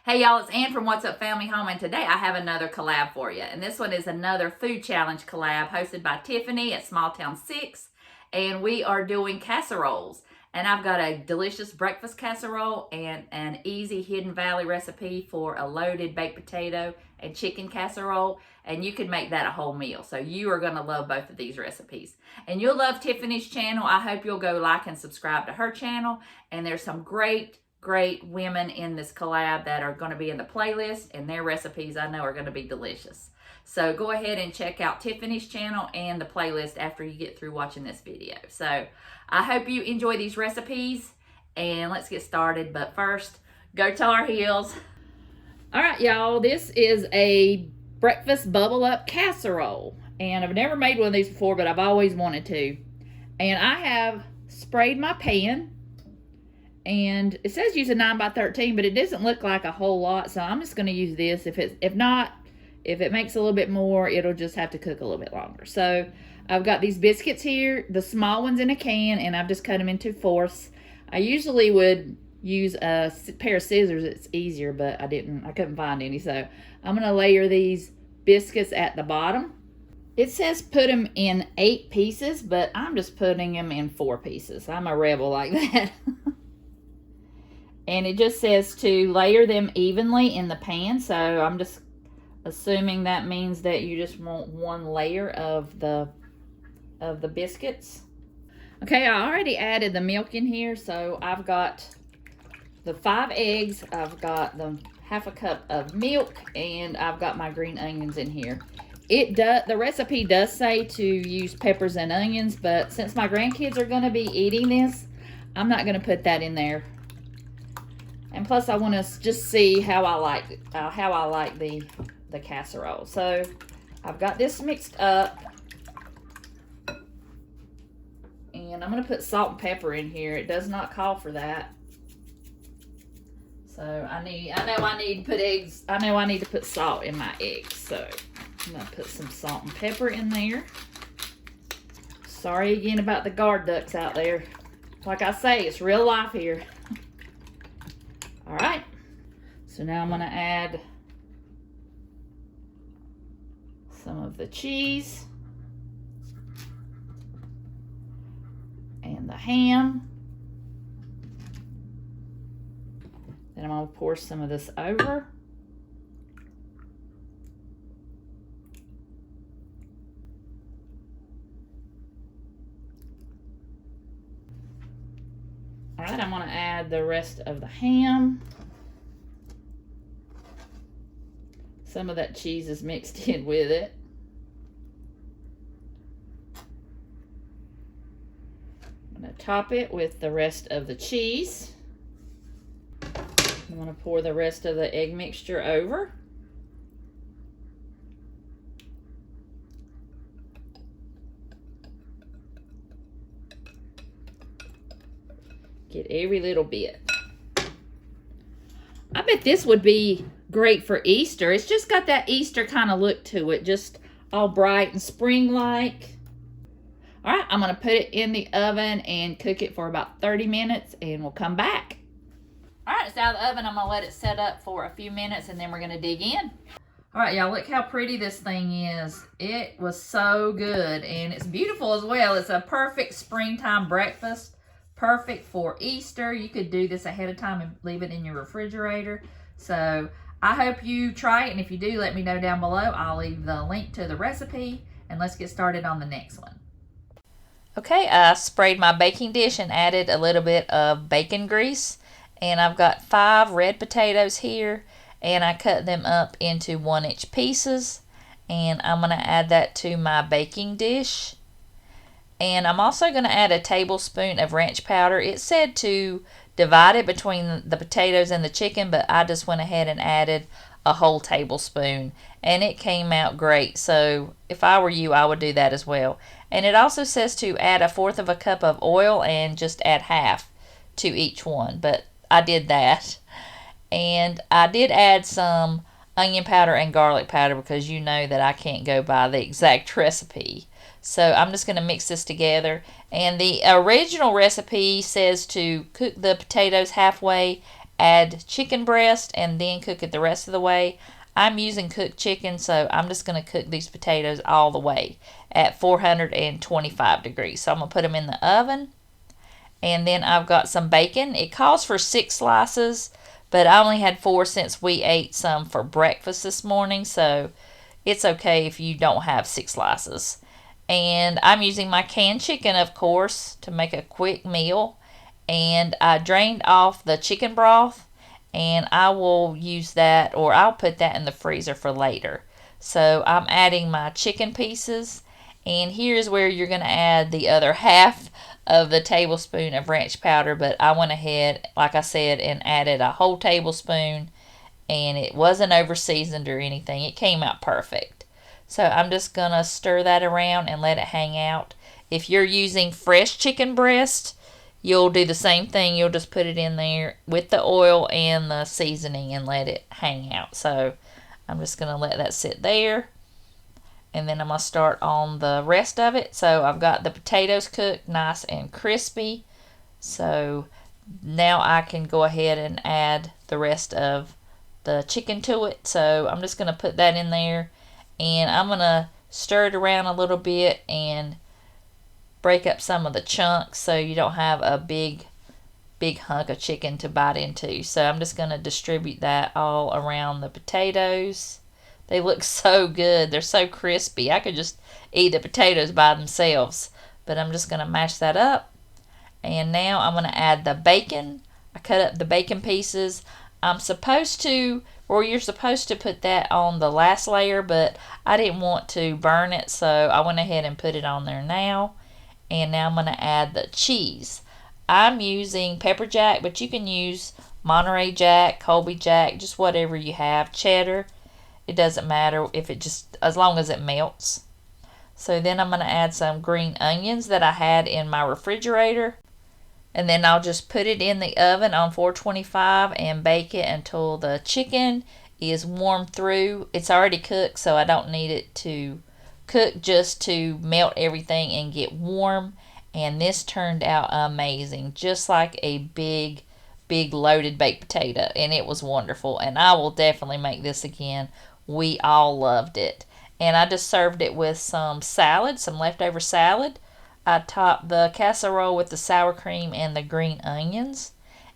Hey y'all, it's Ann from What's Up Family Home, and today I have another collab for you. And this one is another food challenge collab hosted by Tiffany at Small Town 6. And we are doing casseroles. And I've got a delicious breakfast casserole and an easy Hidden Valley recipe for a loaded baked potato and chicken casserole. And you can make that a whole meal. So you are going to love both of these recipes. And you'll love Tiffany's channel. I hope you'll go like and subscribe to her channel. And there's some great women in this collab that are going to be in the playlist, and their recipes I know are going to be delicious. So go ahead and check out Tiffany's channel and the playlist after you get through watching this video. So I hope you enjoy these recipes, and let's get started. But first, go Tar Heels. All right, y'all, this is a breakfast bubble up casserole, and I've never made one of these before, but I've always wanted to. And I have sprayed my pan. And it says use a 9x13, but it doesn't look like a whole lot, so I'm just going to use this. If it makes a little bit more, it'll just have to cook a little bit longer. So I've got these biscuits here, the small ones in a can, and I've just cut them into fourths. I usually would use a pair of scissors. It's easier, but I couldn't find any. So I'm going to layer these biscuits at the bottom. It says put them in 8 pieces, but I'm just putting them in 4 pieces. I'm a rebel like that. And it just says to layer them evenly in the pan. So I'm just assuming that means that you just want one layer of the biscuits. Okay, I already added the milk in here. So I've got the 5 eggs. I've got the half a cup of milk, and I've got my green onions in here. The recipe does say to use peppers and onions, but since my grandkids are going to be eating this, I'm not going to put that in there. And plus, I want to just see how I like the casserole. So I've got this mixed up, and I'm going to put salt and pepper in here. It does not call for that. So I know I need to put salt in my eggs. So I'm going to put some salt and pepper in there. Sorry again about the guard ducks out there. Like I say, it's real life here. All right, so now I'm going to add some of the cheese and the ham. Then I'm going to pour some of this over. All right, I'm going to add the rest of the ham. Some of that cheese is mixed in with it. I'm going to top it with the rest of the cheese. I'm going to pour the rest of the egg mixture over. Get every little bit. I bet this would be great for Easter. It's just got that Easter kind of look to it, just all bright and spring-like. All right, I'm going to put it in the oven and cook it for about 30 minutes, and we'll come back. All right, it's out of the oven. I'm going to let it set up for a few minutes, and then we're going to dig in. All right, y'all, look how pretty this thing is. It was so good, and it's beautiful as well. It's a perfect springtime breakfast. Perfect for Easter. You could do this ahead of time and leave it in your refrigerator. So I hope you try it, and if you do, let me know down below. I'll leave the link to the recipe, and let's get started on the next one. Okay, I sprayed my baking dish and added a little bit of bacon grease, and I've got 5 red potatoes here, and I cut them up into 1-inch pieces, and I'm going to add that to my baking dish. And I'm also going to add a tablespoon of ranch powder. It said to divide it between the potatoes and the chicken, but I just went ahead and added a whole tablespoon, and it came out great. So if I were you, I would do that as well. And it also says to add 1/4 of a cup of oil and just add half to each one, but I did that. And I did add some onion powder and garlic powder because you know that I can't go by the exact recipe. So I'm just going to mix this together. And the original recipe says to cook the potatoes halfway add chicken breast, and then cook it the rest of the way. I'm using cooked chicken, so I'm just going to cook these potatoes all the way at 425 degrees. So I'm going to put them in the oven. And then I've got some bacon. It calls for 6 slices, but I only had 4 since we ate some for breakfast this morning, so it's okay if you don't have 6 slices. And I'm using my canned chicken, of course, to make a quick meal. And I drained off the chicken broth, and I will use that, or I'll put that in the freezer for later. So I'm adding my chicken pieces, and here's where you're going to add the other half of the tablespoon of ranch powder, but I went ahead, like I said, and added a whole tablespoon, and it wasn't over seasoned or anything. It came out perfect. So I'm just going to stir that around and let it hang out. If you're using fresh chicken breast, you'll do the same thing. You'll just put it in there with the oil and the seasoning and let it hang out. So I'm just going to let that sit there. And then I'm going to start on the rest of it. So I've got the potatoes cooked nice and crispy. So now I can go ahead and add the rest of the chicken to it. So I'm just going to put that in there. And I'm going to stir it around a little bit and break up some of the chunks so you don't have a big hunk of chicken to bite into. So I'm just going to distribute that all around the potatoes. They look so good. They're so crispy. I could just eat the potatoes by themselves. But I'm just going to mash that up. And now I'm going to add the bacon. I cut up the bacon pieces. You're supposed to put that on the last layer, but I didn't want to burn it, so I went ahead and put it on there now. And now I'm going to add the cheese. I'm using pepper jack, but you can use Monterey Jack, Colby Jack, just whatever you have. Cheddar. It doesn't matter as long as it melts. So then I'm going to add some green onions that I had in my refrigerator. And then I'll just put it in the oven on 425 and bake it until the chicken is warm through. It's already cooked, so I don't need it to cook, just to melt everything and get warm. And this turned out amazing, just like a big loaded baked potato, and it was wonderful. And I will definitely make this again. We all loved it. And I just served it with some salad, some leftover salad. I topped the casserole with the sour cream and the green onions.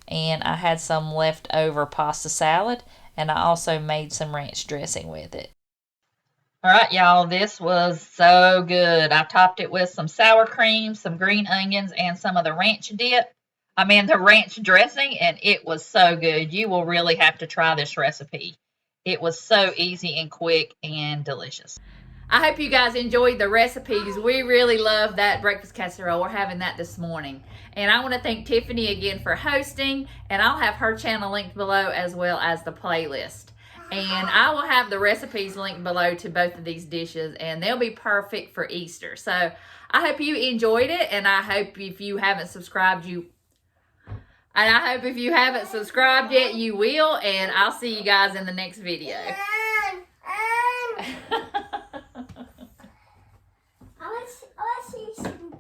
And I had some leftover pasta salad, and I also made some ranch dressing with it. Alright, y'all, this was so good. I topped it with some sour cream, some green onions, and some of the ranch the ranch dressing, and it was so good. You will really have to try this recipe. It was so easy and quick and delicious. I hope you guys enjoyed the recipes. We really love that breakfast casserole. We're having that this morning. And I want to thank Tiffany again for hosting, and I'll have her channel linked below as well as the playlist. And I will have the recipes linked below to both of these dishes, and they'll be perfect for Easter. So I hope you enjoyed it, and I hope if you haven't subscribed, you yet, you will. And I'll see you guys in the next video. I want to see some